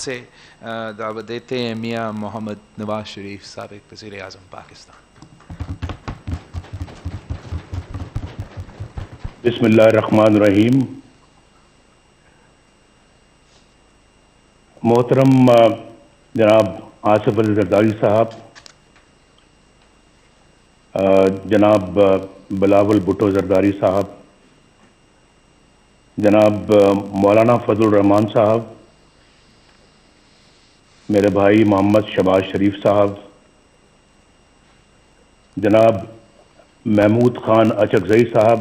سے دعوت دیتے ہیں میاں محمد نواز شریف سابق وزیر اعظم پاکستان. بسم اللہ الرحمن الرحیم. محترم جناب آصف علی زرداری صاحب، جناب بلاول بھٹو زرداری صاحب، جناب مولانا فضل الرحمان صاحب، میرے بھائی محمد شہباز شریف صاحب، جناب محمود خان اچکزئی صاحب،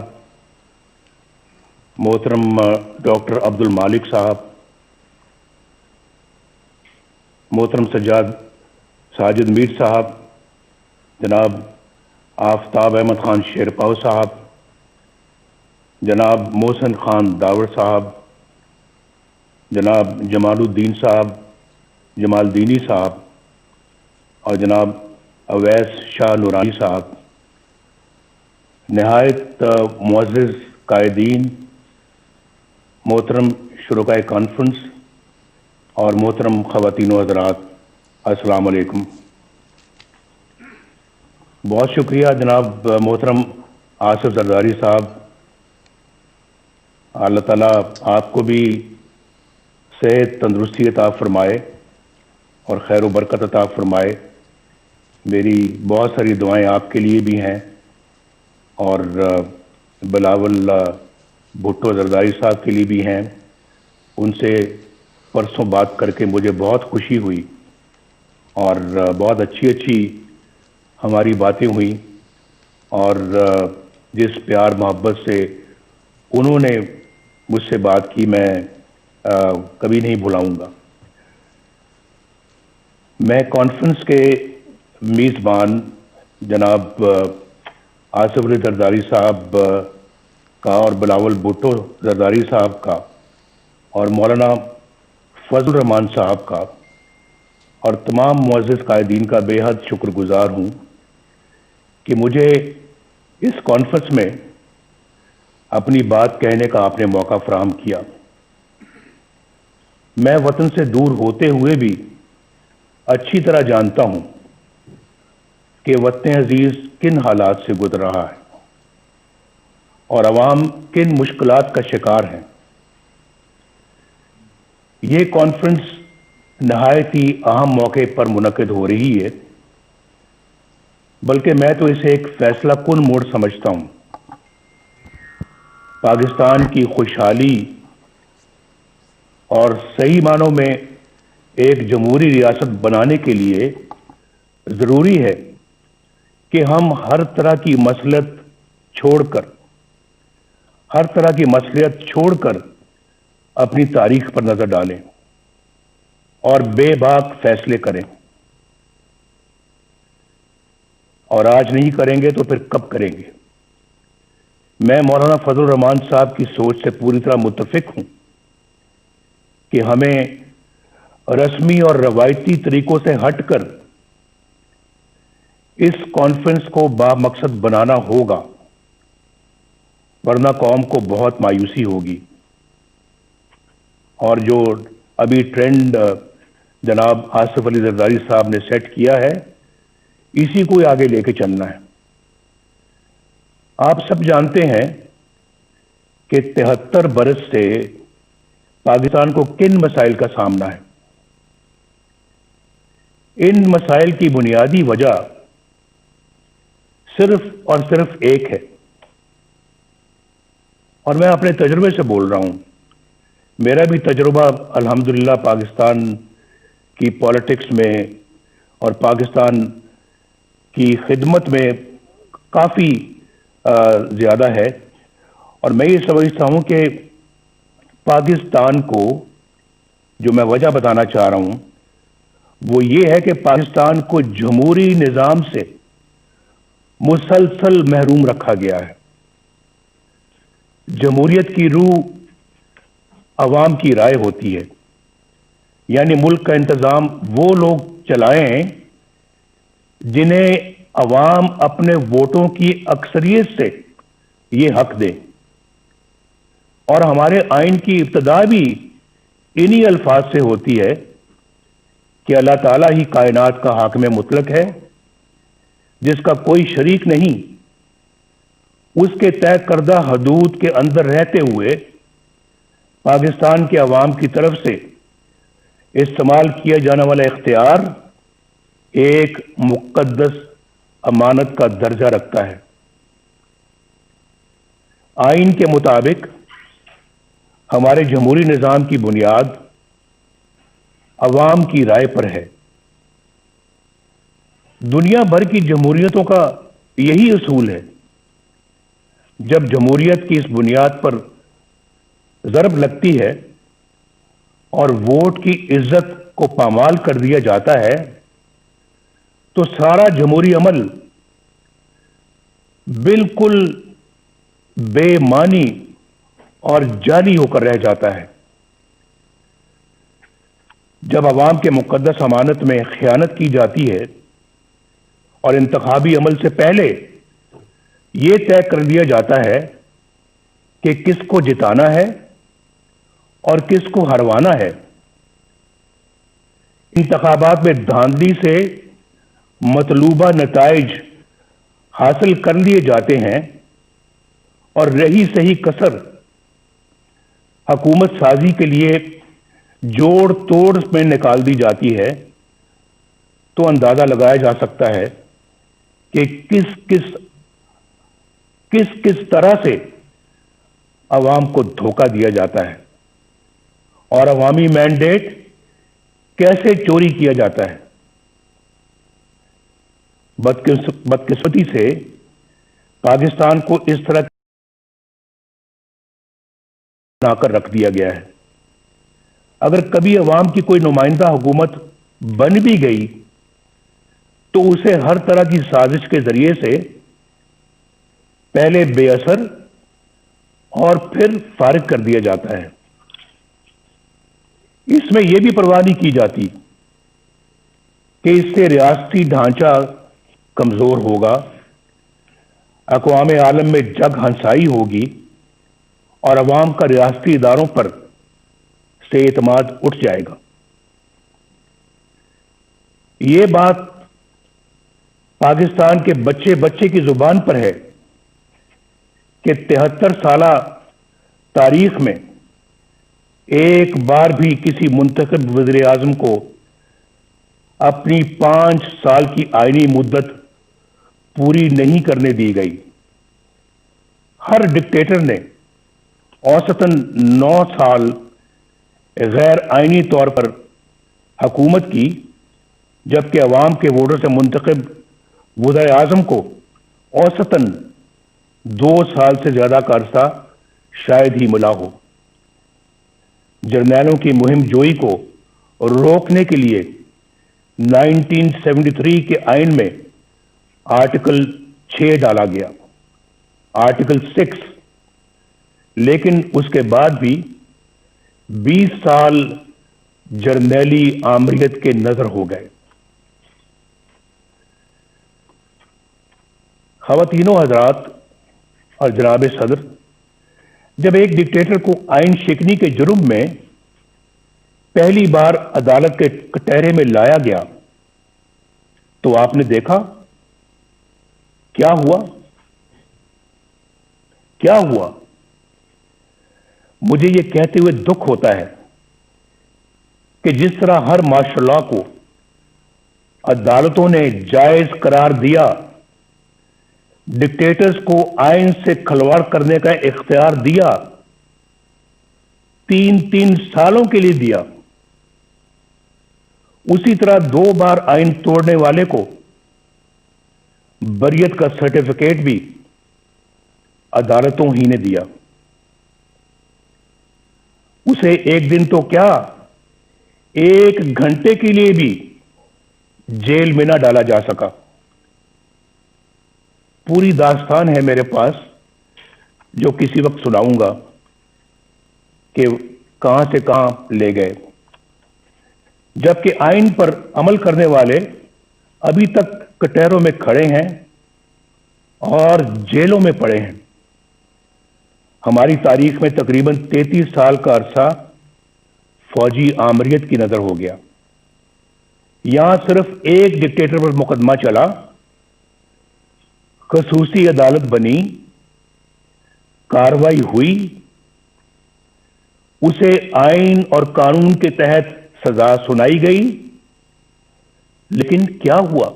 محترم ڈاکٹر عبد المالک صاحب، محترم ساجد میر صاحب، جناب آفتاب احمد خان شیرپاؤ صاحب، جناب محسن خان داور صاحب، جناب جمال الدین صاحب، جمال دینی صاحب، اور جناب اویس شاہ نورانی صاحب، نہایت معزز قائدین، محترم شرکائے کانفرنس اور محترم خواتین و حضرات، السلام علیکم. بہت شکریہ جناب محترم آصف زرداری صاحب. اللہ تعالیٰ آپ کو بھی صحت تندرستی عطا فرمائے اور خیر و برکت عطا فرمائے. میری بہت ساری دعائیں آپ کے لیے بھی ہیں اور بلاول بھٹو زرداری صاحب کے لیے بھی ہیں. ان سے پرسوں بات کر کے مجھے بہت خوشی ہوئی اور بہت اچھی ہماری باتیں ہوئیں، اور جس پیار محبت سے انہوں نے مجھ سے بات کی میں کبھی نہیں بھلاؤں گا. میں کانفرنس کے میزبان جناب آصف علی زرداری صاحب کا اور بلاول بھٹو زرداری صاحب کا اور مولانا فضل الرحمان صاحب کا اور تمام معزز قائدین کا بے حد شکر گزار ہوں کہ مجھے اس کانفرنس میں اپنی بات کہنے کا آپ نے موقع فراہم کیا. میں وطن سے دور ہوتے ہوئے بھی اچھی طرح جانتا ہوں کہ وطن عزیز کن حالات سے گزر رہا ہے اور عوام کن مشکلات کا شکار ہیں. یہ کانفرنس نہایت ہی اہم موقع پر منعقد ہو رہی ہے، بلکہ میں تو اسے ایک فیصلہ کن موڑ سمجھتا ہوں. پاکستان کی خوشحالی اور صحیح معنوں میں ایک جمہوری ریاست بنانے کے لیے ضروری ہے کہ ہم ہر طرح کی مصلحت چھوڑ کر اپنی تاریخ پر نظر ڈالیں اور بے باک فیصلے کریں. اور آج نہیں کریں گے تو پھر کب کریں گے؟ میں مولانا فضل الرحمان صاحب کی سوچ سے پوری طرح متفق ہوں کہ ہمیں رسمی اور روایتی طریقوں سے ہٹ کر اس کانفرنس کو با مقصد بنانا ہوگا، ورنہ قوم کو بہت مایوسی ہوگی. اور جو ابھی ٹرینڈ جناب آصف علی زرداری صاحب نے سیٹ کیا ہے، اسی کو آگے لے کے چلنا ہے. آپ سب جانتے ہیں کہ 73 برس سے پاکستان کو کن مسائل کا سامنا ہے. ان مسائل کی بنیادی وجہ صرف اور صرف ایک ہے، اور میں اپنے تجربے سے بول رہا ہوں. میرا بھی تجربہ الحمدللہ پاکستان کی پالیٹکس میں اور پاکستان کی خدمت میں کافی زیادہ ہے، اور میں یہ سمجھتا ہوں کہ پاکستان کو جو میں وجہ بتانا چاہ رہا ہوں وہ یہ ہے کہ پاکستان کو جمہوری نظام سے مسلسل محروم رکھا گیا ہے. جمہوریت کی روح عوام کی رائے ہوتی ہے، یعنی ملک کا انتظام وہ لوگ چلائیں جنہیں عوام اپنے ووٹوں کی اکثریت سے یہ حق دے. اور ہمارے آئین کی ابتدا بھی انہی الفاظ سے ہوتی ہے کہ اللہ تعالیٰ ہی کائنات کا حاکم مطلق ہے جس کا کوئی شریک نہیں، اس کے طے کردہ حدود کے اندر رہتے ہوئے پاکستان کے عوام کی طرف سے استعمال کیا جانے والا اختیار ایک مقدس امانت کا درجہ رکھتا ہے۔ آئین کے مطابق ہمارے جمہوری نظام کی بنیاد عوام کی رائے پر ہے۔ دنیا بھر کی جمہوریتوں کا یہی اصول ہے۔ جب جمہوریت کی اس بنیاد پر ضرب لگتی ہے اور ووٹ کی عزت کو پامال کر دیا جاتا ہے تو سارا جمہوری عمل بالکل بے معنی اور جعلی ہو کر رہ جاتا ہے۔ جب عوام کے مقدس امانت میں خیانت کی جاتی ہے اور انتخابی عمل سے پہلے یہ طے کر دیا جاتا ہے کہ کس کو جتانا ہے اور کس کو ہروانا ہے، انتخابات میں دھاندلی سے مطلوبہ نتائج حاصل کر لیے جاتے ہیں اور رہی صحیح کسر حکومت سازی کے لیے جوڑ توڑ میں نکال دی جاتی ہے، تو اندازہ لگایا جا سکتا ہے کہ کس طرح سے عوام کو دھوکہ دیا جاتا ہے اور عوامی مینڈیٹ کیسے چوری کیا جاتا ہے۔ بدقسمتی سے پاکستان کو اس طرح بنا کر رکھ دیا گیا ہے۔ اگر کبھی عوام کی کوئی نمائندہ حکومت بن بھی گئی تو اسے ہر طرح کی سازش کے ذریعے سے پہلے بے اثر اور پھر فارغ کر دیا جاتا ہے۔ اس میں یہ بھی پرواہ نہیں کی جاتی کہ اس سے ریاستی ڈھانچہ کمزور ہوگا، اقوام عالم میں جگ ہنسائی ہوگی اور عوام کا ریاستی اداروں پر سے اعتماد اٹھ جائے گا۔ یہ بات پاکستان کے بچے بچے کی زبان پر ہے کہ 73 سالہ تاریخ میں ایک بار بھی کسی منتخب وزیر اعظم کو اپنی 5 سال کی آئینی مدت پوری نہیں کرنے دی گئی۔ ہر ڈکٹیٹر نے اوسطاً 9 سال غیر آئینی طور پر حکومت کی، جبکہ عوام کے ووٹوں سے منتخب وزیر اعظم کو اوسطاً 2 سال سے زیادہ کا عرصہ شاید ہی ملا ہو۔ جرنیلوں کی مہم جوئی کو روکنے کے لیے 1973 کے آئین میں آرٹیکل 6 ڈالا گیا، آرٹیکل 6، لیکن اس کے بعد بھی 20 سال جرنیلی آمریت کے نظر ہو گئے۔ خواتین و حضرات اور جناب صدر، جب ایک ڈکٹیٹر کو آئین شکنی کے جرم میں پہلی بار عدالت کے کٹہرے میں لایا گیا تو آپ نے دیکھا کیا ہوا؟ کیا ہوا؟ مجھے یہ کہتے ہوئے دکھ ہوتا ہے کہ جس طرح ہر مارشل لا کو عدالتوں نے جائز قرار دیا، ڈکٹیٹرز کو آئین سے کھلواڑ کرنے کا اختیار دیا، 3 سالوں کے لیے دیا، اسی طرح 2 بار آئین توڑنے والے کو بریت کا سرٹیفکیٹ بھی عدالتوں ہی نے دیا۔ اسے ایک دن تو کیا، 1 گھنٹے کے لیے بھی جیل میں نہ ڈالا جا سکا۔ پوری داستان ہے میرے پاس جو کسی وقت سناؤں گا کہ کہاں سے کہاں لے گئے، جبکہ آئین پر عمل کرنے والے ابھی تک کٹہروں میں کھڑے ہیں اور جیلوں میں پڑے ہیں۔ ہماری تاریخ میں تقریباً 33 سال کا عرصہ فوجی آمریت کی نظر ہو گیا۔ یہاں صرف ایک ڈکٹیٹر پر مقدمہ چلا، خصوصی عدالت بنی، کارروائی ہوئی، اسے آئین اور قانون کے تحت سزا سنائی گئی، لیکن کیا ہوا؟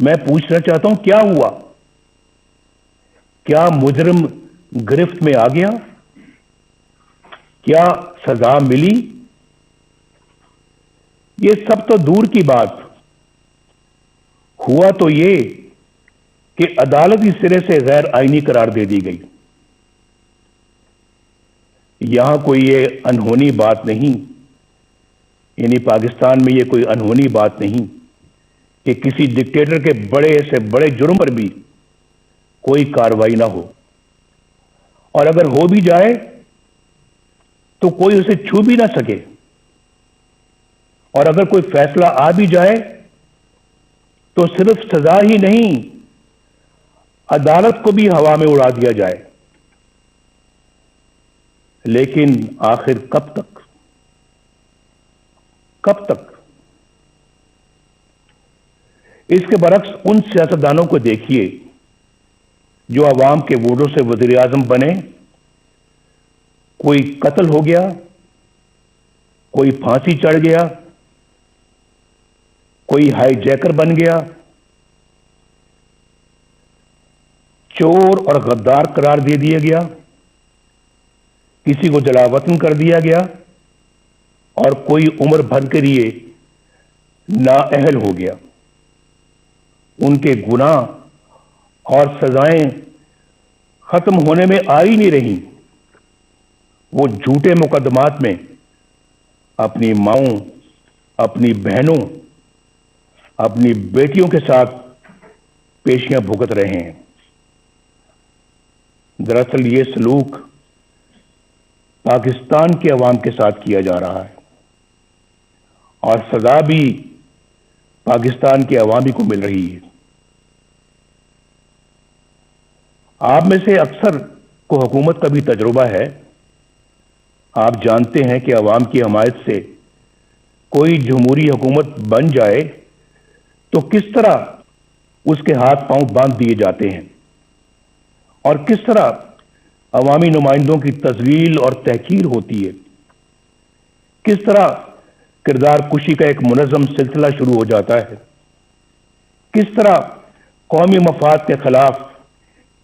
میں پوچھنا چاہتا ہوں کیا ہوا؟ کیا مجرم گرفت میں آ گیا؟ کیا سزا ملی؟ یہ سب تو دور کی بات، ہوا تو یہ کہ عدالت اس سرے سے غیر آئینی قرار دے دی گئی۔ یہاں کوئی یہ انہونی بات نہیں، یعنی پاکستان میں یہ کوئی انہونی بات نہیں کہ کسی ڈکٹیٹر کے بڑے سے بڑے جرم پر بھی کوئی کارروائی نہ ہو، اور اگر ہو بھی جائے تو کوئی اسے چھو بھی نہ سکے، اور اگر کوئی فیصلہ آ بھی جائے تو صرف سزا ہی نہیں، عدالت کو بھی ہوا میں اڑا دیا جائے۔ لیکن آخر کب تک؟ کب تک؟ اس کے برعکس ان سیاستدانوں کو دیکھیے جو عوام کے ووٹوں سے وزیر اعظم بنے، کوئی قتل ہو گیا، کوئی پھانسی چڑھ گیا، کوئی ہائی جیکر بن گیا، چور اور غدار قرار دے دیا گیا، کسی کو جلا وطن کر دیا گیا، اور کوئی عمر بھر کے لیے نااہل ہو گیا۔ ان کے گناہ اور سزائیں ختم ہونے میں آ ہی نہیں رہی، وہ جھوٹے مقدمات میں اپنی ماؤں، اپنی بہنوں، اپنی بیٹیوں کے ساتھ پیشیاں بھگت رہے ہیں۔ دراصل یہ سلوک پاکستان کے عوام کے ساتھ کیا جا رہا ہے، اور سزا بھی پاکستان کے عوامی کو مل رہی ہے۔ آپ میں سے اکثر کو حکومت کا بھی تجربہ ہے، آپ جانتے ہیں کہ عوام کی حمایت سے کوئی جمہوری حکومت بن جائے تو کس طرح اس کے ہاتھ پاؤں باندھ دیے جاتے ہیں، اور کس طرح عوامی نمائندوں کی تذلیل اور تحقیر ہوتی ہے، کس طرح کردار کشی کا ایک منظم سلسلہ شروع ہو جاتا ہے، کس طرح قومی مفاد کے خلاف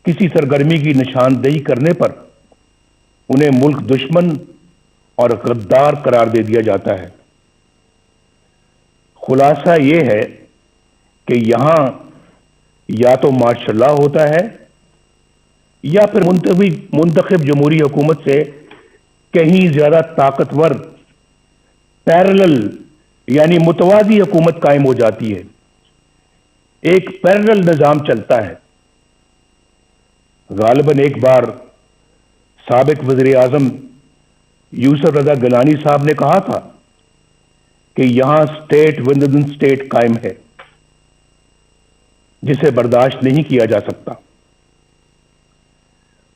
کسی سرگرمی کی نشاندہی کرنے پر انہیں ملک دشمن اور غدار قرار دے دیا جاتا ہے۔ خلاصہ یہ ہے کہ یہاں یا تو مارشل لا ہوتا ہے یا پھر منتخب جمہوری حکومت سے کہیں زیادہ طاقتور پیرلل یعنی متوازی حکومت قائم ہو جاتی ہے، ایک پیرلل نظام چلتا ہے۔ غالباً ایک بار سابق وزیر اعظم یوسف رضا گیلانی صاحب نے کہا تھا کہ یہاں اسٹیٹ ود ان اسٹیٹ قائم ہے، جسے برداشت نہیں کیا جا سکتا۔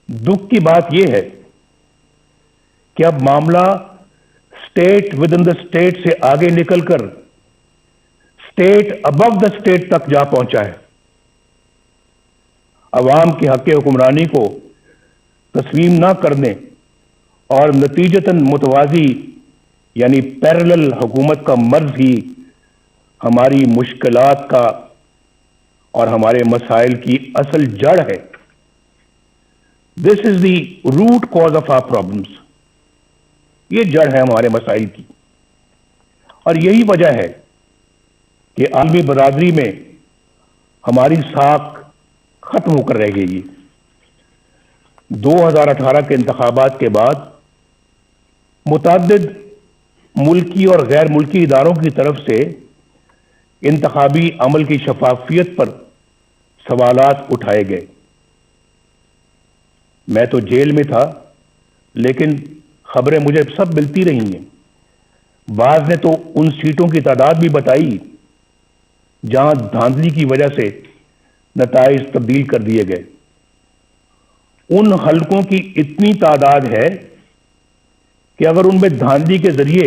دکھ کی بات یہ ہے کہ اب معاملہ state with in the state سے آگے نکل کر اسٹیٹ ابو دا اسٹیٹ تک جا پہنچا ہے۔ عوام کے حق حکمرانی کو تسلیم نہ کرنے اور نتیجتاً متوازی یعنی پیرلل حکومت کا مرض ہی ہماری مشکلات کا اور ہمارے مسائل کی اصل جڑ ہے۔ This is the root cause of our problems۔ یہ جڑ ہے ہمارے مسائل کی، اور یہی وجہ ہے کہ عالمی برادری میں ہماری ساکھ ختم ہو کر رہ گئی۔ 2018 کے انتخابات کے بعد متعدد ملکی اور غیر ملکی اداروں کی طرف سے انتخابی عمل کی شفافیت پر سوالات اٹھائے گئے۔ میں تو جیل میں تھا، لیکن خبریں مجھے سب ملتی رہی ہیں۔ بعض نے تو ان سیٹوں کی تعداد بھی بتائی جہاں دھاندلی کی وجہ سے نتائج تبدیل کر دیے گئے۔ ان حلقوں کی اتنی تعداد ہے کہ اگر ان میں دھاندلی کے ذریعے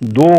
2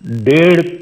1.5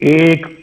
1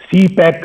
CPEC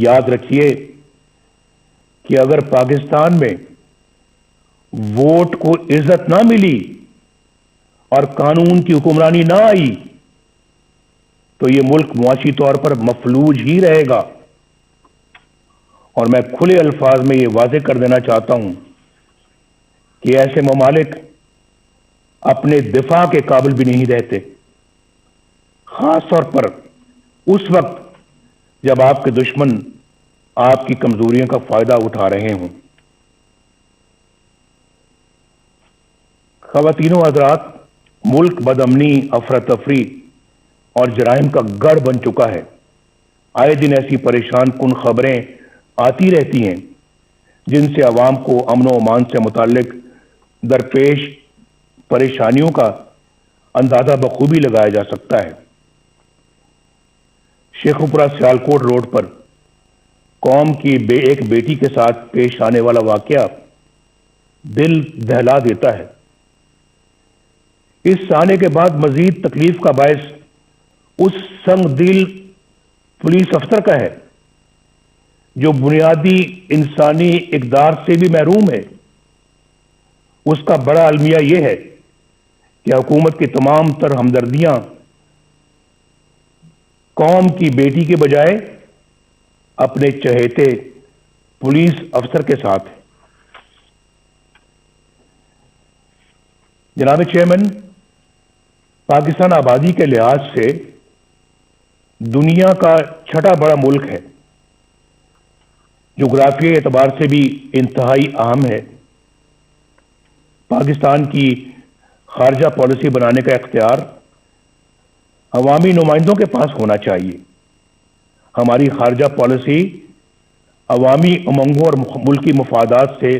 یاد رکھیے کہ اگر پاکستان میں ووٹ کو عزت نہ ملی اور قانون کی حکمرانی نہ آئی تو یہ ملک معاشی طور پر مفلوج ہی رہے گا. اور میں کھلے الفاظ میں یہ واضح کر دینا چاہتا ہوں کہ ایسے ممالک اپنے دفاع کے قابل بھی نہیں رہتے، خاص طور پر اس وقت جب آپ کے دشمن آپ کی کمزوریوں کا فائدہ اٹھا رہے ہوں. خواتین و حضرات، ملک بدامنی، افراتفری اور جرائم کا گڑھ بن چکا ہے. آئے دن ایسی پریشان کن خبریں آتی رہتی ہیں جن سے عوام کو امن و امان سے متعلق درپیش پریشانیوں کا اندازہ بخوبی لگایا جا سکتا ہے. شیخوپورہ سیالکوٹ روڈ پر قوم کی ایک بیٹی کے ساتھ پیش آنے والا واقعہ دل دہلا دیتا ہے. اس آنے کے بعد مزید تکلیف کا باعث اس سنگ دل پولیس افسر کا ہے جو بنیادی انسانی اقدار سے بھی محروم ہے. اس کا بڑا المیہ یہ ہے کہ حکومت کی تمام تر ہمدردیاں قوم کی بیٹی کے بجائے اپنے چہیتے پولیس افسر کے ساتھ ہے. جناب چیئرمین، پاکستان آبادی کے لحاظ سے دنیا کا چھٹا بڑا ملک ہے، جغرافیائی اعتبار سے بھی انتہائی اہم ہے. پاکستان کی خارجہ پالیسی بنانے کا اختیار عوامی نمائندوں کے پاس ہونا چاہیے. ہماری خارجہ پالیسی عوامی امنگوں اور ملکی مفادات سے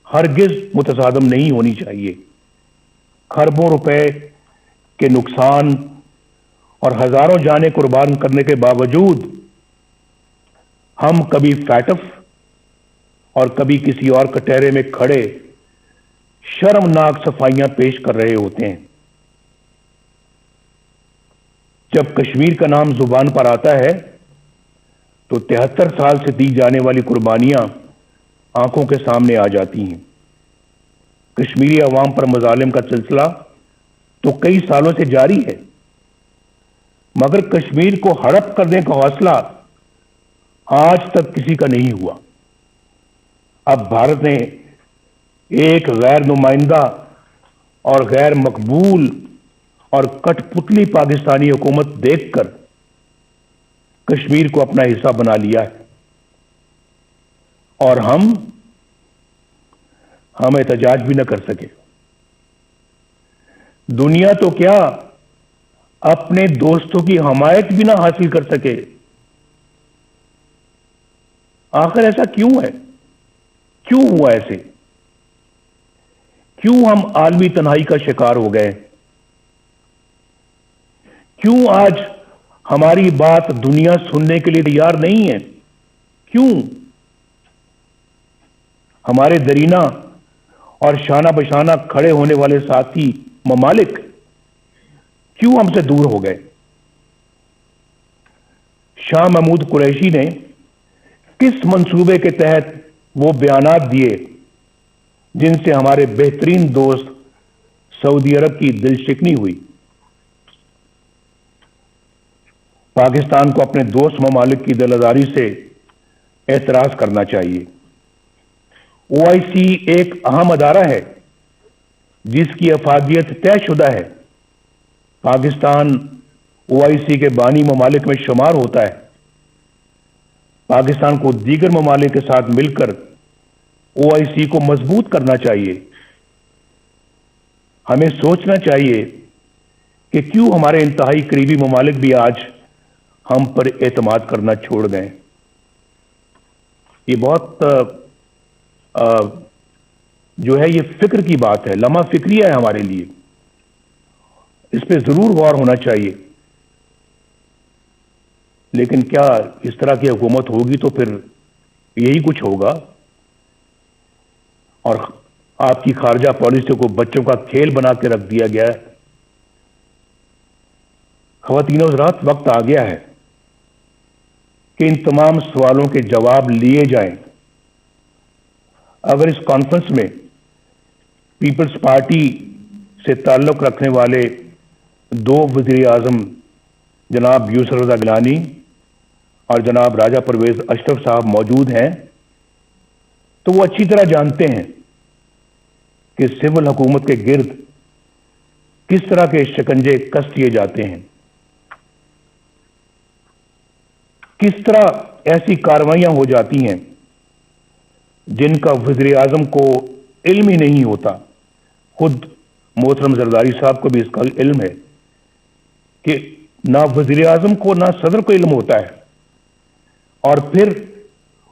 ہرگز متصادم نہیں ہونی چاہیے. خربوں روپے کے نقصان اور ہزاروں جانیں قربان کرنے کے باوجود ہم کبھی فیٹف اور کبھی کسی اور کٹہرے میں کھڑے شرمناک صفائیاں پیش کر رہے ہوتے ہیں. جب کشمیر کا نام زبان پر آتا ہے تو 73 سال سے دی جانے والی قربانیاں آنکھوں کے سامنے آ جاتی ہیں. کشمیری عوام پر مظالم کا سلسلہ تو کئی سالوں سے جاری ہے، مگر کشمیر کو ہڑپ کرنے کا حوصلہ آج تک کسی کا نہیں ہوا. اب بھارت نے ایک غیر نمائندہ اور غیر مقبول اور کٹ پتلی پاکستانی حکومت دیکھ کر کشمیر کو اپنا حصہ بنا لیا ہے، اور ہم احتجاج بھی نہ کر سکے. دنیا تو کیا اپنے دوستوں کی حمایت بھی نہ حاصل کر سکے. آخر ایسا کیوں ہے؟ کیوں ہوا ایسے؟ کیوں ہم عالمی تنہائی کا شکار ہو گئے؟ کیوں آج ہماری بات دنیا سننے کے لیے تیار نہیں ہے؟ کیوں ہمارے درینہ اور شانہ بشانہ کھڑے ہونے والے ساتھی ممالک کیوں ہم سے دور ہو گئے؟ شاہ محمود قریشی نے کس منصوبے کے تحت وہ بیانات دیے جن سے ہمارے بہترین دوست سعودی عرب کی دل شکنی ہوئی؟ پاکستان کو اپنے دوست ممالک کی دل آزاری سے اعتراض کرنا چاہیے. OIC ایک اہم ادارہ ہے جس کی افادیت طے شدہ ہے. پاکستان OIC کے بانی ممالک میں شمار ہوتا ہے. پاکستان کو دیگر ممالک کے ساتھ مل کر OIC کو مضبوط کرنا چاہیے. ہمیں سوچنا چاہیے کہ کیوں ہمارے انتہائی قریبی ممالک بھی آج ہم پر اعتماد کرنا چھوڑ گئے. یہ بہت جو ہے یہ فکر کی بات ہے، لمحہ فکریہ ہے ہمارے لیے. اس پہ ضرور غور ہونا چاہیے. لیکن کیا اس طرح کی حکومت ہوگی تو پھر یہی کچھ ہوگا، اور آپ کی خارجہ پالیسی کو بچوں کا کھیل بنا کے رکھ دیا گیا ہے. خواتین و حضرات، وقت آ گیا ہے کہ ان تمام سوالوں کے جواب لیے جائیں۔ اگر اس کانفرنس میں پیپلز پارٹی سے تعلق رکھنے والے دو وزیر اعظم جناب یوسف رضا گیلانی اور جناب راجہ پرویز اشرف صاحب موجود ہیں تو وہ اچھی طرح جانتے ہیں کہ سول حکومت کے گرد کس طرح کے شکنجے کس کیے جاتے ہیں، کس طرح ایسی کارروائیاں ہو جاتی ہیں جن کا وزیر اعظم کو علم ہی نہیں ہوتا۔ خود محترم زرداری صاحب کو بھی اس کا علم ہے کہ نہ وزیر اعظم کو نہ صدر کو علم ہوتا ہے، اور پھر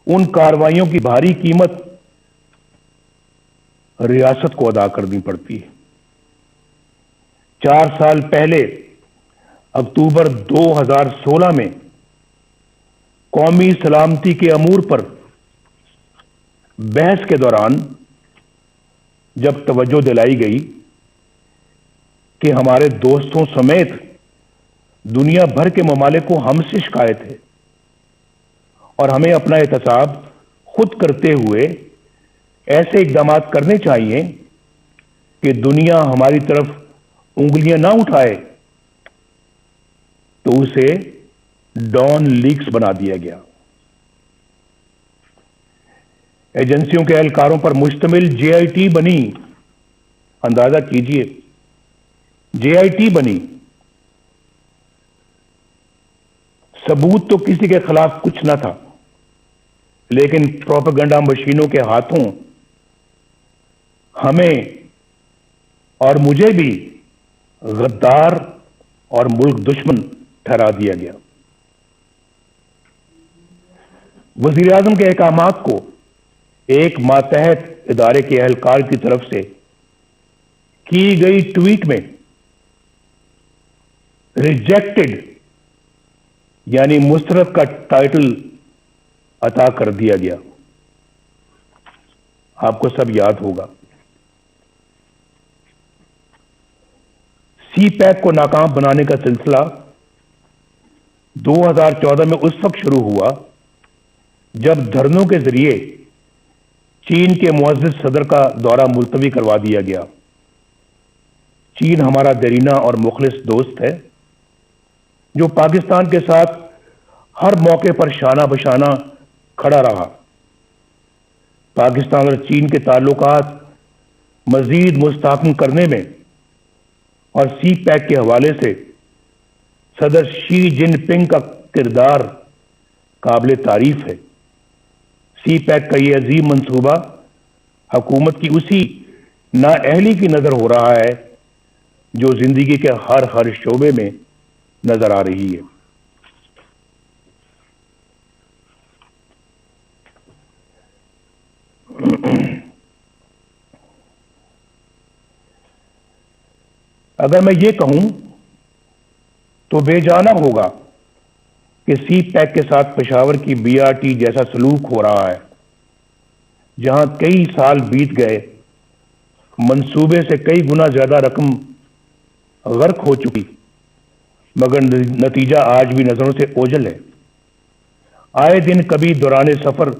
ان کارروائیوں کی بھاری قیمت ریاست کو ادا کرنی پڑتی ہے۔ 4 سال پہلے اکتوبر 2016 میں قومی سلامتی کے امور پر بحث کے دوران جب توجہ دلائی گئی کہ ہمارے دوستوں سمیت دنیا بھر کے ممالک کو ہم سے شکایت ہے اور ہمیں اپنا احتساب خود کرتے ہوئے ایسے اقدامات کرنے چاہیے کہ دنیا ہماری طرف انگلیاں نہ اٹھائے، تو اسے ڈان لیکس بنا دیا گیا۔ ایجنسیوں کے اہلکاروں پر مشتمل جے آئی ٹی بنی، اندازہ کیجئے، جے آئی ٹی بنی۔ ثبوت تو کسی کے خلاف کچھ نہ تھا، لیکن پروپیگنڈا مشینوں کے ہاتھوں ہمیں اور مجھے بھی غدار اور ملک دشمن ٹھہرا دیا گیا۔ وزیر اعظم کے احکامات کو ایک ماتحت ادارے کے اہلکار کی طرف سے کی گئی ٹویٹ میں ریجیکٹڈ یعنی مسترد کا ٹائٹل عطا کر دیا گیا۔ آپ کو سب یاد ہوگا، سی پیک کو ناکام بنانے کا سلسلہ 2014 میں اس وقت شروع ہوا جب دھرنوں کے ذریعے چین کے معزز صدر کا دورہ ملتوی کروا دیا گیا۔ چین ہمارا دیرینہ اور مخلص دوست ہے جو پاکستان کے ساتھ ہر موقع پر شانہ بشانہ کھڑا رہا۔ پاکستان اور چین کے تعلقات مزید مستحکم کرنے میں اور سی پیک کے حوالے سے صدر شی جن پنگ کا کردار قابل تعریف ہے۔ سی پیک کا یہ عظیم منصوبہ حکومت کی اسی نااہلی کی نظر ہو رہا ہے جو زندگی کے ہر شعبے میں نظر آ رہی ہے۔ اگر میں یہ کہوں تو بے جانا ہوگا کہ سی پیک کے ساتھ پشاور کی بی آر ٹی جیسا سلوک ہو رہا ہے، جہاں کئی سال بیت گئے، منصوبے سے کئی گنا زیادہ رقم غرق ہو چکی، مگر نتیجہ آج بھی نظروں سے اوجھل ہے۔ آئے دن کبھی دوران سفر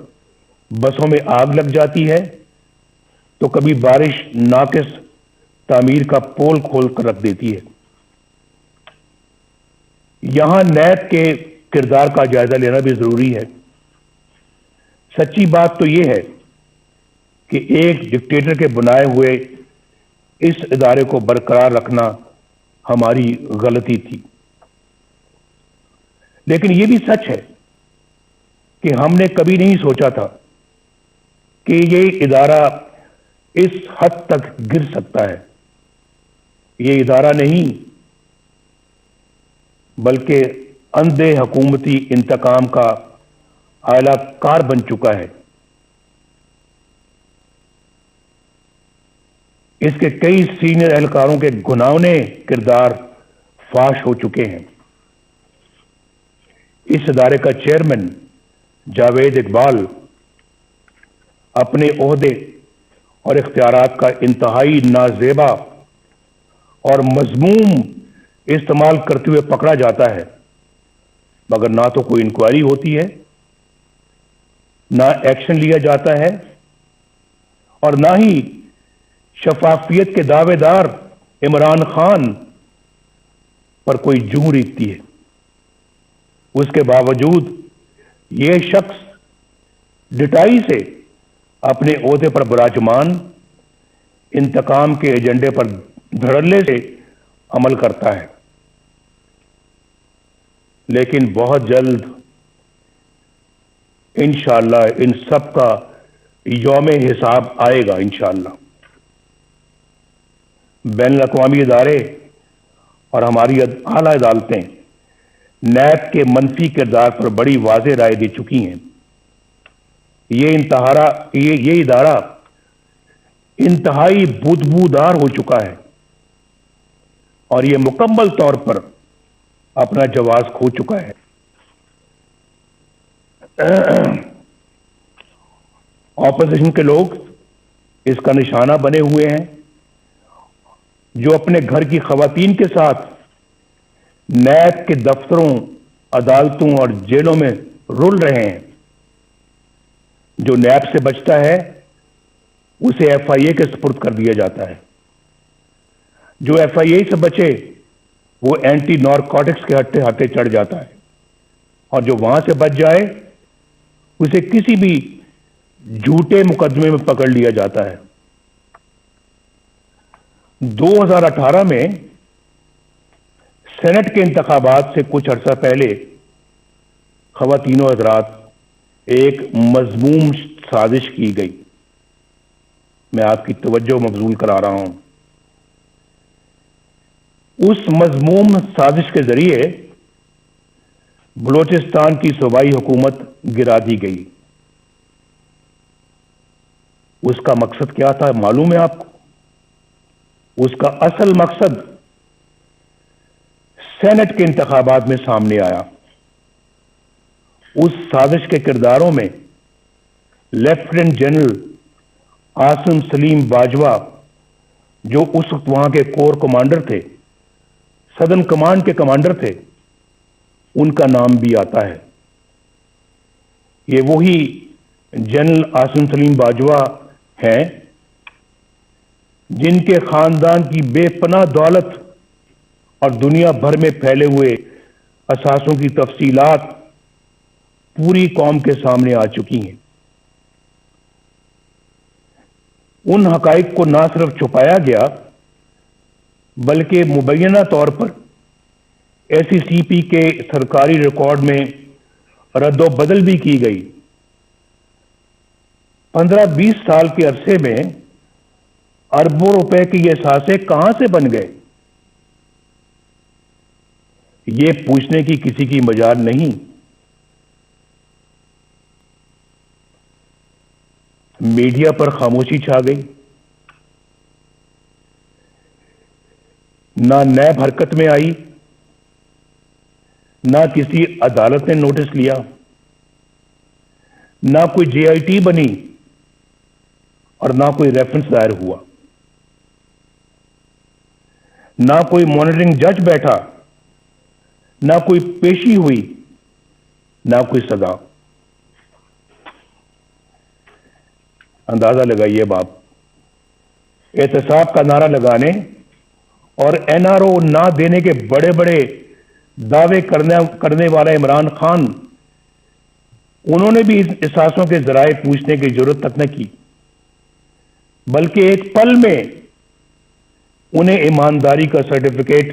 بسوں میں آگ لگ جاتی ہے تو کبھی بارش ناقص تعمیر کا پول کھول کر رکھ دیتی ہے۔ یہاں نیب کے کردار کا جائزہ لینا بھی ضروری ہے۔ سچی بات تو یہ ہے کہ ایک ڈکٹیٹر کے بنائے ہوئے اس ادارے کو برقرار رکھنا ہماری غلطی تھی، لیکن یہ بھی سچ ہے کہ ہم نے کبھی نہیں سوچا تھا کہ یہ ادارہ اس حد تک گر سکتا ہے۔ یہ ادارہ نہیں بلکہ اندھے حکومتی انتقام کا اعلی کار بن چکا ہے۔ اس کے کئی سینئر اہلکاروں کے گھناؤنے کردار فاش ہو چکے ہیں۔ اس ادارے کا چیئرمین جاوید اقبال اپنے عہدے اور اختیارات کا انتہائی نازیبا اور مذموم استعمال کرتے ہوئے پکڑا جاتا ہے۔ مگر نہ تو کوئی انکوائری ہوتی ہے، نہ ایکشن لیا جاتا ہے، اور نہ ہی شفافیت کے دعوے دار عمران خان پر کوئی جوں ریتتی ہے۔ اس کے باوجود یہ شخص ڈٹائی سے اپنے عہدے پر براجمان انتقام کے ایجنڈے پر دھڑلے سے عمل کرتا ہے، لیکن بہت جلد انشاءاللہ ان سب کا یوم حساب آئے گا انشاءاللہ۔ بین الاقوامی ادارے اور ہماری اعلیٰ عدالتیں نیب کے منفی کردار پر بڑی واضح رائے دے چکی ہیں۔ یہ ادارہ انتہائی بدبودار ہو چکا ہے اور یہ مکمل طور پر اپنا جواز کھو چکا ہے۔ اپوزیشن کے لوگ اس کا نشانہ بنے ہوئے ہیں، جو اپنے گھر کی خواتین کے ساتھ نیب کے دفتروں، عدالتوں اور جیلوں میں رول رہے ہیں۔ جو نیب سے بچتا ہے اسے ایف آئی اے کے سپرد کر دیا جاتا ہے، جو ایف آئی اے سے بچے وہ اینٹی نارکوٹکس کے ہٹے چڑھ جاتا ہے، اور جو وہاں سے بچ جائے اسے کسی بھی جھوٹے مقدمے میں پکڑ لیا جاتا ہے۔ 2018 میں سینٹ کے انتخابات سے کچھ عرصہ پہلے خواتین و حضرات ایک مذموم سازش کی گئی، میں آپ کی توجہ مبذول کرا رہا ہوں۔ اس مذموم سازش کے ذریعے بلوچستان کی صوبائی حکومت گرا دی گئی۔ اس کا مقصد کیا تھا معلوم ہے آپ کو؟ اس کا اصل مقصد سینٹ کے انتخابات میں سامنے آیا۔ اس سازش کے کرداروں میں لیفٹیننٹ جنرل عاصم سلیم باجوہ، جو اس وقت وہاں کے کور کمانڈر تھے، سدرن کمانڈ کے کمانڈر تھے، ان کا نام بھی آتا ہے۔ یہ وہی جنرل عاصم سلیم باجوہ ہیں جن کے خاندان کی بے پناہ دولت اور دنیا بھر میں پھیلے ہوئے اثاثوں کی تفصیلات پوری قوم کے سامنے آ چکی ہیں۔ ان حقائق کو نہ صرف چھپایا گیا بلکہ مبینہ طور پر ایس سی سی پی کے سرکاری ریکارڈ میں رد و بدل بھی کی گئی۔ 15-20 سال کے عرصے میں اربوں روپے کے یہ اثاثے کہاں سے بن گئے، یہ پوچھنے کی کسی کی مجال نہیں۔ میڈیا پر خاموشی چھا گئی، نہ نیب حرکت میں آئی، نہ کسی عدالت نے نوٹس لیا، نہ کوئی جے آئی ٹی بنی اور نہ کوئی ریفرنس دائر ہوا، نہ کوئی مانیٹرنگ جج بیٹھا، نہ کوئی پیشی ہوئی، نہ کوئی سزا۔ اندازہ لگائیے باپ، احتساب کا نعرہ لگانے اور این آر او نہ دینے کے بڑے بڑے دعوے کرنے والا عمران خان، انہوں نے بھی اس اثاثوں کے ذرائع پوچھنے کی ضرورت تک نہ کی، بلکہ ایک پل میں انہیں ایمانداری کا سرٹیفکیٹ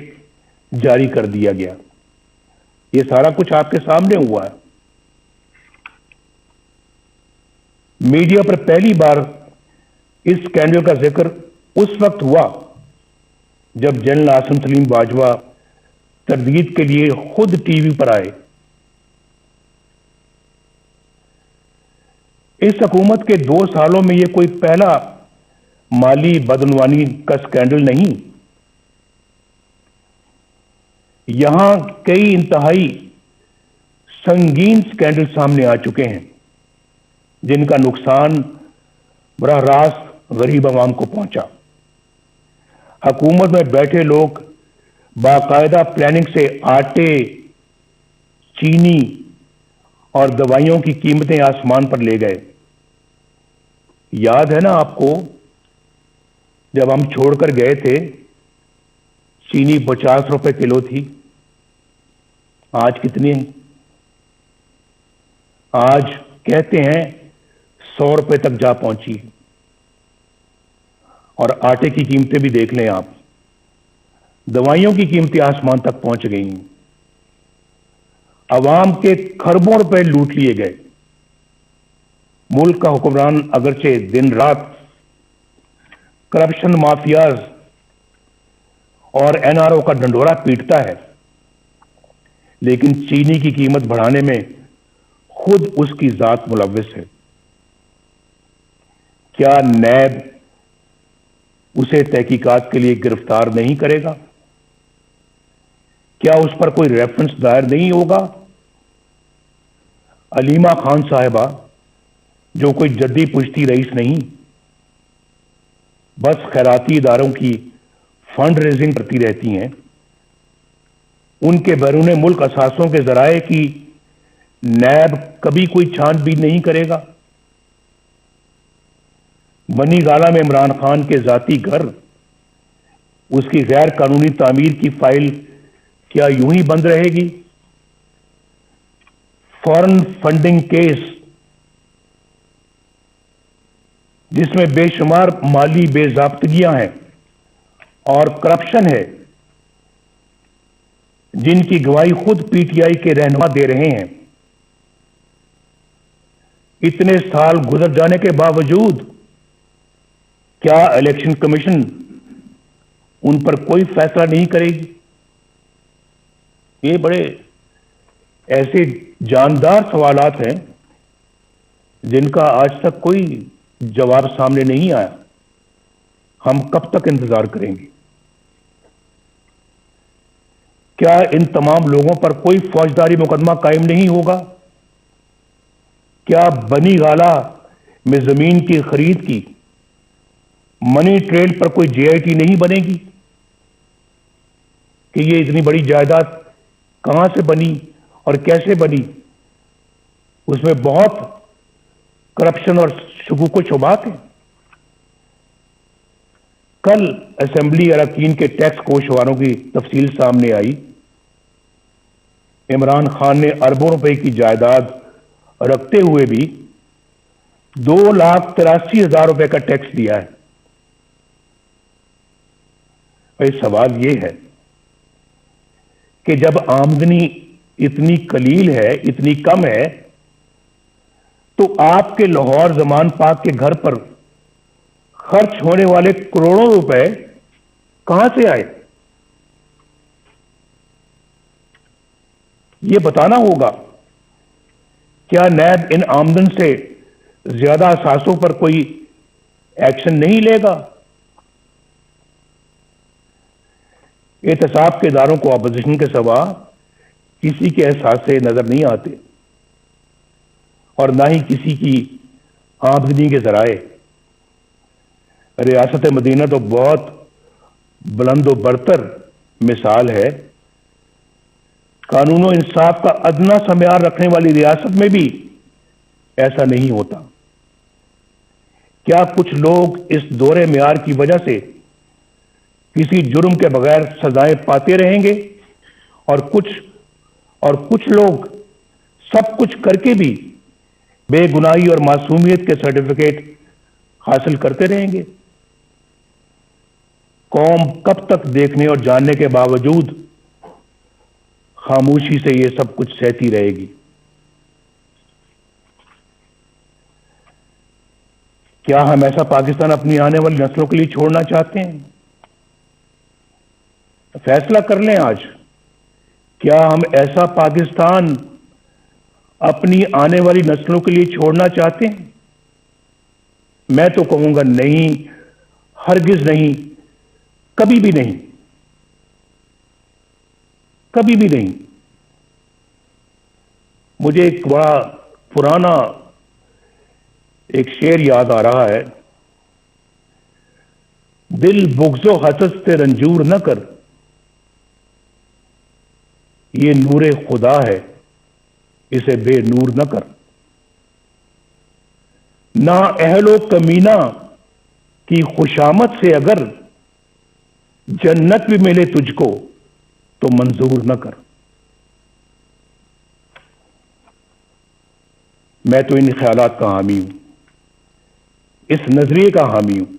جاری کر دیا گیا۔ یہ سارا کچھ آپ کے سامنے ہوا ہے۔ میڈیا پر پہلی بار اس سکینڈل کا ذکر اس وقت ہوا جب جنرل عاصم سلیم باجوہ تردید کے لیے خود ٹی وی پر آئے۔ اس حکومت کے 2 سالوں میں یہ کوئی پہلا مالی بدعنوانی کا سکینڈل نہیں۔ یہاں کئی انتہائی سنگین سکینڈل سامنے آ چکے ہیں جن کا نقصان براہ راست غریب عوام کو پہنچا۔ حکومت میں بیٹھے لوگ باقاعدہ پلاننگ سے آٹے، چینی اور دوائیوں کی قیمتیں آسمان پر لے گئے. یاد ہے نا آپ کو جب ہم چھوڑ کر گئے تھے چینی 50 روپے کلو تھی, آج کتنی ہے؟ آج کہتے ہیں 100 روپے تک جا پہنچی. اور آٹے کی قیمتیں بھی دیکھ لیں آپ, دوائیوں کی قیمتیں آسمان تک پہنچ گئی ہیں. عوام کے کھربوں روپے لوٹ لیے گئے. ملک کا حکمران اگرچہ دن رات کرپشن مافیاز اور این آر او کا ڈنڈورا پیٹتا ہے, لیکن چینی کی قیمت بڑھانے میں خود اس کی ذات ملوث ہے. کیا نیب اسے تحقیقات کے لیے گرفتار نہیں کرے گا؟ کیا اس پر کوئی ریفرنس دائر نہیں ہوگا؟ علیمہ خان صاحبہ جو کوئی جدی پشتی رئیس نہیں, بس خیراتی اداروں کی فنڈ ریزنگ کرتی رہتی ہیں, ان کے بیرون ملک اثاثوں کے ذرائع کی نیب کبھی کوئی چھان بین نہیں کرے گا. بنی گالہ میں عمران خان کے ذاتی گھر, اس کی غیر قانونی تعمیر کی فائل کیا یوں ہی بند رہے گی؟ فارن فنڈنگ کیس جس میں بے شمار مالی بے ضابطگیاں ہیں اور کرپشن ہے, جن کی گواہی خود پی ٹی آئی کے رہنما دے رہے ہیں. اتنے سال گزر جانے کے باوجود کیا الیکشن کمیشن ان پر کوئی فیصلہ نہیں کرے گی؟ یہ بڑے ایسے جاندار سوالات ہیں جن کا آج تک کوئی جواب سامنے نہیں آیا. ہم کب تک انتظار کریں گے؟ کیا ان تمام لوگوں پر کوئی فوجداری مقدمہ قائم نہیں ہوگا؟ کیا بنی گالہ میں زمین کی خرید کی منی ٹریل پر کوئی جے آئی ٹی نہیں بنے گی کہ یہ اتنی بڑی جائیداد کہاں سے بنی اور کیسے بنی؟ اس میں بہت کرپشن اور شکوک و شبہات ہیں. کل اسمبلی اراکین کے ٹیکس گوشواروں کی تفصیل سامنے آئی. عمران خان نے اربوں روپے کی جائیداد رکھتے ہوئے بھی 2,83,000 روپے کا ٹیکس دیا ہے. سوال یہ ہے کہ جب آمدنی اتنی قلیل ہے, اتنی کم ہے, تو آپ کے لاہور زمان پاک کے گھر پر خرچ ہونے والے کروڑوں روپے کہاں سے آئے؟ یہ بتانا ہوگا. کیا نیب ان آمدن سے زیادہ اثاثوں پر کوئی ایکشن نہیں لے گا؟ احتساب کے اداروں کو اپوزیشن کے سوا کسی کے احساس سے نظر نہیں آتے اور نہ ہی کسی کی آمدنی کے ذرائع. ریاست مدینہ تو بہت بلند و برتر مثال ہے. قانون و انصاف کا ادنا سا معیار رکھنے والی ریاست میں بھی ایسا نہیں ہوتا. کیا کچھ لوگ اس دورے معیار کی وجہ سے کسی جرم کے بغیر سزائیں پاتے رہیں گے اور کچھ لوگ سب کچھ کر کے بھی بے گناہی اور معصومیت کے سرٹیفکیٹ حاصل کرتے رہیں گے؟ قوم کب تک دیکھنے اور جاننے کے باوجود خاموشی سے یہ سب کچھ سہتی رہے گی؟ کیا ہم ایسا پاکستان اپنی آنے والی نسلوں کے لیے چھوڑنا چاہتے ہیں؟ فیصلہ کر لیں آج. کیا ہم ایسا پاکستان اپنی آنے والی نسلوں کے لیے چھوڑنا چاہتے ہیں؟ میں تو کہوں گا نہیں, ہرگز نہیں, کبھی بھی نہیں, کبھی بھی نہیں. مجھے ایک بڑا پرانا ایک شعر یاد آ رہا ہے. دل بغض و حسد سے رنجور نہ کر, یہ نور خدا ہے اسے بے نور نہ کر. نا اہل و کمینہ کی خوشامد سے اگر جنت بھی ملے تجھ کو تو منظور نہ کر. میں تو ان خیالات کا حامی ہوں, اس نظریے کا حامی ہوں.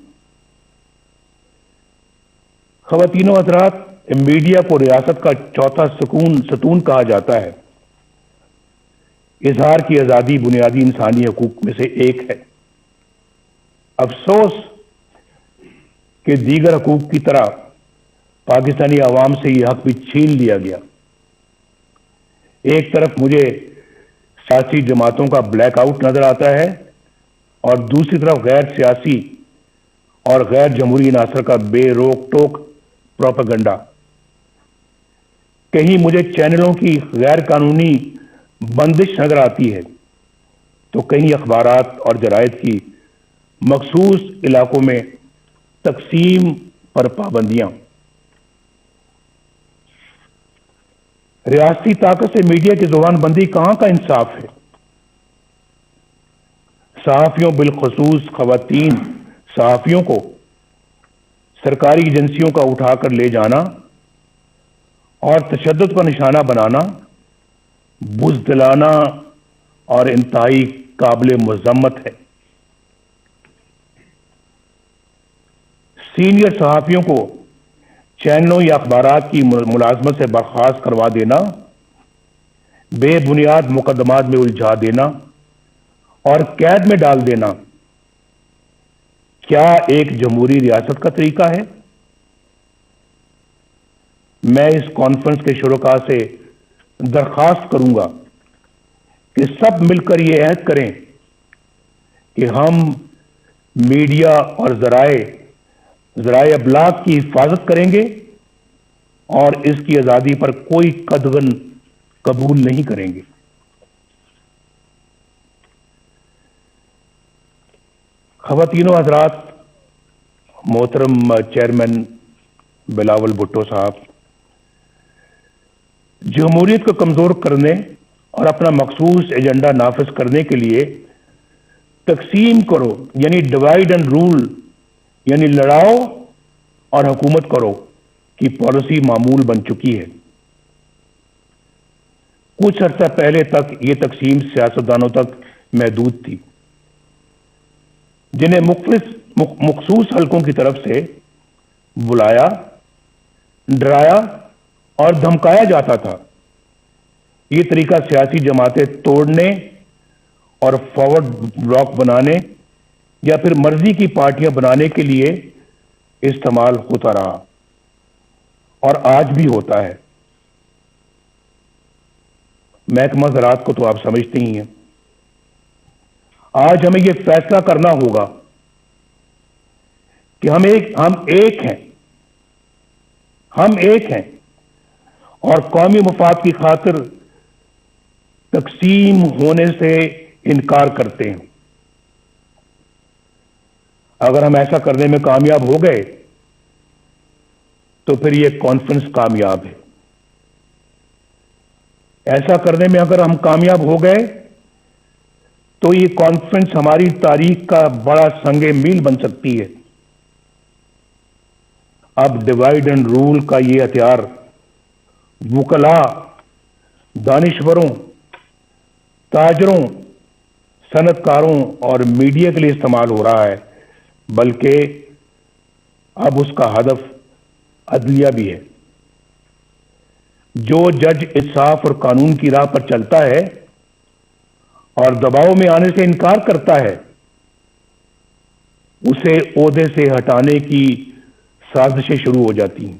خواتین و حضرات, میڈیا کو ریاست کا چوتھا ستون کہا جاتا ہے. اظہار کی آزادی بنیادی انسانی حقوق میں سے ایک ہے. افسوس کہ دیگر حقوق کی طرح پاکستانی عوام سے یہ حق بھی چھین لیا گیا. ایک طرف مجھے سیاسی جماعتوں کا بلیک آؤٹ نظر آتا ہے اور دوسری طرف غیر سیاسی اور غیر جمہوری عناصر کا بے روک ٹوک پروپیگنڈا. کہیں مجھے چینلوں کی غیر قانونی بندش نظر آتی ہے تو کہیں اخبارات اور جرائد کی مخصوص علاقوں میں تقسیم پر پابندیاں. ریاستی طاقت سے میڈیا کی زبان بندی کہاں کا انصاف ہے؟ صحافیوں, بالخصوص خواتین صحافیوں کو سرکاری ایجنسیوں کا اٹھا کر لے جانا اور تشدد کا نشانہ بنانا بزدلانہ اور انتہائی قابل مذمت ہے. سینئر صحافیوں کو چینلوں یا اخبارات کی ملازمت سے برخاست کروا دینا, بے بنیاد مقدمات میں الجھا دینا اور قید میں ڈال دینا کیا ایک جمہوری ریاست کا طریقہ ہے؟ میں اس کانفرنس کے شرکاء سے درخواست کروں گا کہ سب مل کر یہ عہد کریں کہ ہم میڈیا اور ذرائع ابلاغ کی حفاظت کریں گے اور اس کی آزادی پر کوئی قدغن قبول نہیں کریں گے. خواتین و حضرات, محترم چیئرمین بلاول بھٹو صاحب, جمہوریت کو کمزور کرنے اور اپنا مخصوص ایجنڈا نافذ کرنے کے لیے تقسیم کرو یعنی ڈیوائیڈ اینڈ رول یعنی لڑاؤ اور حکومت کرو کی پالیسی معمول بن چکی ہے. کچھ عرصہ پہلے تک یہ تقسیم سیاستدانوں تک محدود تھی جنہیں مخصوص حلقوں کی طرف سے بلایا, ڈرایا اور دھمکایا جاتا تھا. یہ طریقہ سیاسی جماعتیں توڑنے اور فارورڈ بلاک بنانے یا پھر مرضی کی پارٹیاں بنانے کے لیے استعمال ہوتا رہا اور آج بھی ہوتا ہے. محکمہ زراعت کو تو آپ سمجھتے ہی ہیں. آج ہمیں یہ فیصلہ کرنا ہوگا کہ ہم ایک ہیں اور قومی مفاد کی خاطر تقسیم ہونے سے انکار کرتے ہیں. اگر ہم ایسا کرنے میں کامیاب ہو گئے تو پھر یہ کانفرنس کامیاب ہے. ایسا کرنے میں اگر ہم کامیاب ہو گئے تو یہ کانفرنس ہماری تاریخ کا بڑا سنگ میل بن سکتی ہے. اب ڈیوائیڈ اینڈ رول کا یہ ہتھیار وکلاء, دانشوروں, تاجروں, صنعت کاروں اور میڈیا کے لیے استعمال ہو رہا ہے, بلکہ اب اس کا ہدف عدلیہ بھی ہے. جو جج انصاف اور قانون کی راہ پر چلتا ہے اور دباؤ میں آنے سے انکار کرتا ہے اسے عہدے سے ہٹانے کی سازشیں شروع ہو جاتی ہیں.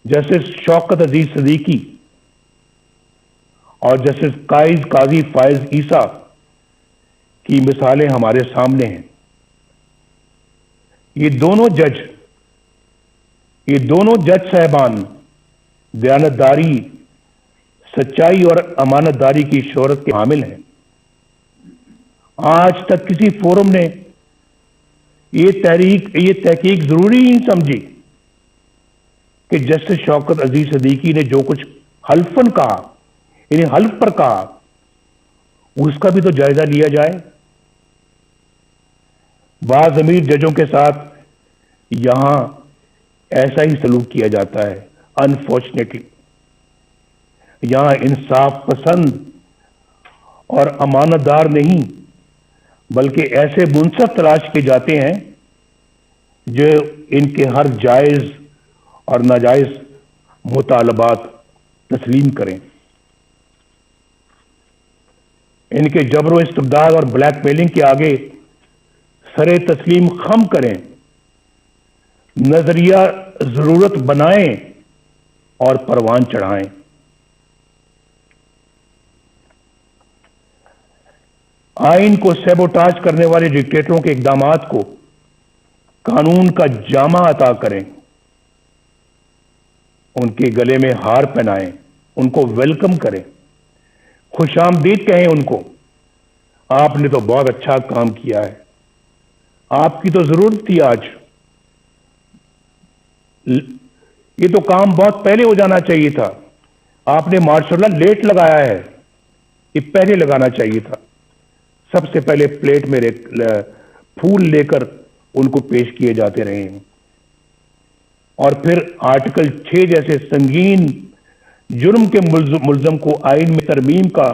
جسٹس شوکت عزیز صدیقی اور جسٹس قاضی فائز عیسیٰ کی مثالیں ہمارے سامنے ہیں. یہ دونوں جج صاحبان دیانتداری, سچائی اور امانت داری کی شہرت کے حامل ہیں. آج تک کسی فورم نے یہ تحقیق ضروری نہیں سمجھی کہ جسٹس شوکت عزیز صدیقی نے جو کچھ حلفاً کہا انہیں حلف پر کہا، اس کا بھی تو جائزہ لیا جائے۔ بعض ضمیر ججوں کے ساتھ یہاں ایسا ہی سلوک کیا جاتا ہے انفارچونیٹلی۔ یہاں انصاف پسند اور امانت دار نہیں بلکہ ایسے منصف تلاش کیے جاتے ہیں جو ان کے ہر جائز اور ناجائز مطالبات تسلیم کریں، ان کے جبر و استبداد اور بلیک میلنگ کے آگے سر تسلیم خم کریں، نظریہ ضرورت بنائیں اور پروان چڑھائیں۔ آئین کو سیبوٹاج کرنے والے ڈکٹیٹروں کے اقدامات کو قانون کا جامہ عطا کریں، ان کے گلے میں ہار پہنائیں، ان کو ویلکم کریں، خوش آمدید کہیں ان کو، آپ نے تو بہت اچھا کام کیا ہے، آپ کی تو ضرورت تھی آج، یہ تو کام بہت پہلے ہو جانا چاہیے تھا، آپ نے ماشاء اللہ لیٹ لگایا ہے، یہ پہلے لگانا چاہیے تھا۔ سب سے پہلے پلیٹ میں پھول لے کر ان کو پیش کیے جاتے رہے ہیں، اور پھر آرٹیکل 6 جیسے سنگین جرم کے ملزم کو آئین میں ترمیم کا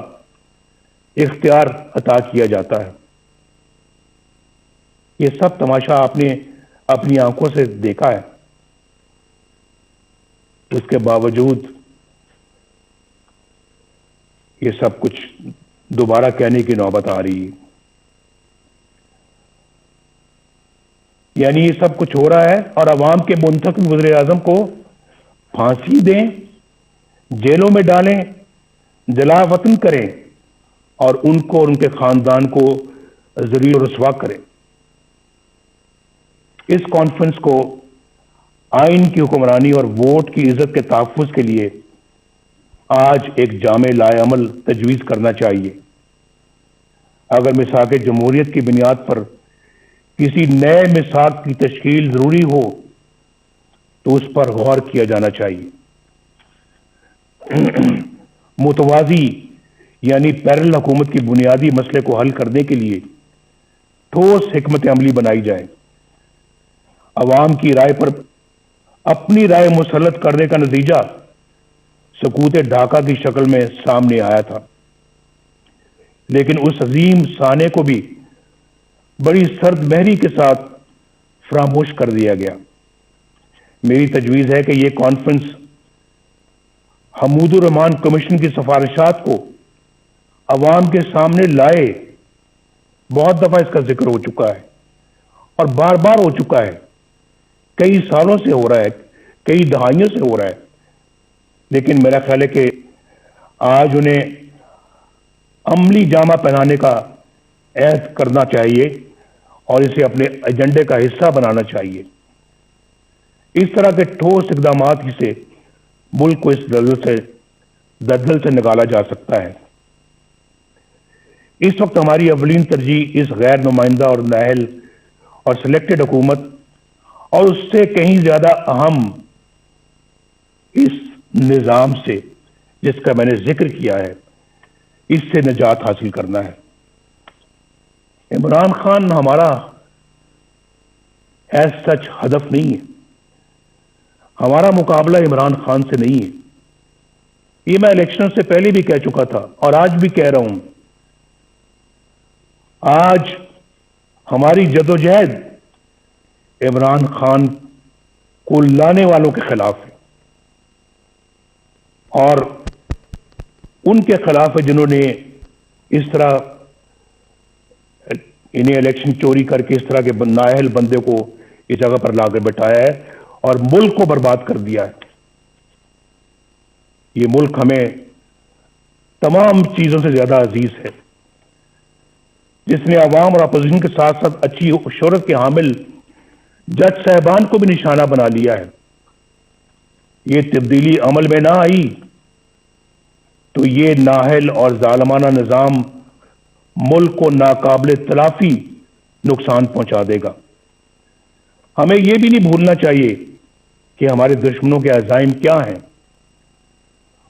اختیار عطا کیا جاتا ہے۔ یہ سب تماشا آپ نے اپنی آنکھوں سے دیکھا ہے، اس کے باوجود یہ سب کچھ دوبارہ کہنے کی نوبت آ رہی ہے۔ یعنی یہ سب کچھ ہو رہا ہے اور عوام کے منتخب وزیر اعظم کو پھانسی دیں، جیلوں میں ڈالیں، جلا وطن کریں اور ان کو اور ان کے خاندان کو ذلیل و رسوا کریں۔ اس کانفرنس کو آئین کی حکمرانی اور ووٹ کی عزت کے تحفظ کے لیے آج ایک جامع لائے عمل تجویز کرنا چاہیے۔ اگر میثاق جمہوریت کی بنیاد پر کسی نئے میثاق کی تشکیل ضروری ہو تو اس پر غور کیا جانا چاہیے۔ متوازی یعنی پیرل حکومت کی بنیادی مسئلے کو حل کرنے کے لیے ٹھوس حکمت عملی بنائی جائے۔ عوام کی رائے پر اپنی رائے مسلط کرنے کا نتیجہ سکوت ڈھاکہ کی شکل میں سامنے آیا تھا، لیکن اس عظیم سانے کو بھی بڑی سرد مہری کے ساتھ فراموش کر دیا گیا۔ میری تجویز ہے کہ یہ کانفرنس حمود الرحمان کمیشن کی سفارشات کو عوام کے سامنے لائے۔ بہت دفعہ اس کا ذکر ہو چکا ہے اور بار بار ہو چکا ہے، کئی سالوں سے ہو رہا ہے، کئی دہائیوں سے ہو رہا ہے، لیکن میرا خیال ہے کہ آج انہیں عملی جامہ پہنانے کا عہد کرنا چاہیے اور اسے اپنے ایجنڈے کا حصہ بنانا چاہیے۔ اس طرح کے ٹھوس اقدامات ہی سے ملک کو اس دلدل سے نکالا جا سکتا ہے۔ اس وقت ہماری اولین ترجیح اس غیر نمائندہ اور نااہل اور سلیکٹڈ حکومت اور اس سے کہیں زیادہ اہم اس نظام سے جس کا میں نے ذکر کیا ہے، اس سے نجات حاصل کرنا ہے۔ عمران خان ہمارا ایز سچ ہدف نہیں ہے، ہمارا مقابلہ عمران خان سے نہیں ہے۔ یہ میں الیکشن سے پہلے بھی کہہ چکا تھا اور آج بھی کہہ رہا ہوں۔ آج ہماری جدوجہد عمران خان کو لانے والوں کے خلاف ہے اور ان کے خلاف ہے جنہوں نے اس طرح انہیں الیکشن چوری کر کے اس طرح کے نااہل بندے کو اس جگہ پر لا کر بٹھایا ہے اور ملک کو برباد کر دیا ہے۔ یہ ملک ہمیں تمام چیزوں سے زیادہ عزیز ہے، جس نے عوام اور اپوزیشن کے ساتھ ساتھ اچھی شہرت کے حامل جج صاحبان کو بھی نشانہ بنا لیا ہے۔ یہ تبدیلی عمل میں نہ آئی تو یہ نااہل اور ظالمانہ نظام ملک کو ناقابل تلافی نقصان پہنچا دے گا۔ ہمیں یہ بھی نہیں بھولنا چاہیے کہ ہمارے دشمنوں کے عزائم کیا ہیں